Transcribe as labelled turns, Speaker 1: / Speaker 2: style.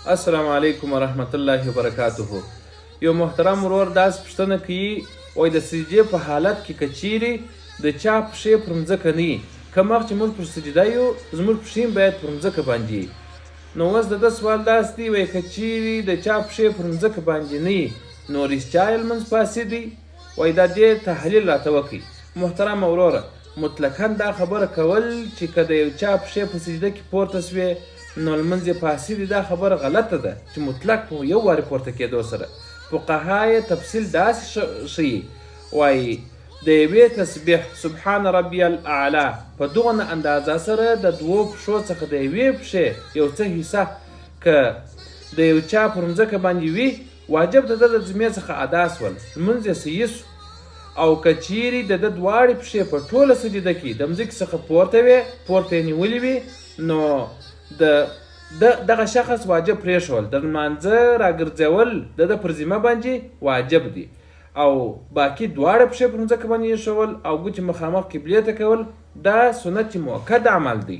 Speaker 1: السلام علیکم ورحمت الله وبرکاته. یو محترم ورور داسې پوښتنه کوي، وایي د سجدې په حالت کې که چیرې د چا پښې پر مځکه نه وي، کوم وخت چې موږ پر سجده یو زموږ پښې باید پر مځکه باندې وي. نو اوس د ده سوال داسې دی، وایي که چیرې د چا پښې پر مځکه باندې نه وي نو رښتیا یې لمونځ فاسد دی؟ وایي دا دې تحلیل راته وکړي. محترمه وروره، مطلقا دا خبره کول چې که د یو چا پښې په سجده کې پورته سوې نو لمونځ یې فاسد دی، دا خبره غلطه ده چې مطلق په یو وارې پورته کېدو سره. فقها یې تفصیل داسې ښیي، وایي د یوې تسبیح سبحان ربی الاعلی په دغه اندازه سره د دوو پښو څخه د یوې پښې یو څه حصه که د یو چا پر مځکه باندې وي، واجب د ده د ذمې څخه ادا سول، لمونځ یې صحیح سو. او که چیرې د ده دواړې پښې په ټوله سجده کې د مځکې څخه پورته وي، پورته یې نیولې وي، نو دغه شخص واجب پرېښول، د لمانځه راګرځول د ده پر ذمه باندې واجب دي. او باقي دواړه پښې پر مځکه باندې ایښول او ګوتې مخامخ قبلې ته کول دا سنت مؤکد عمل دی.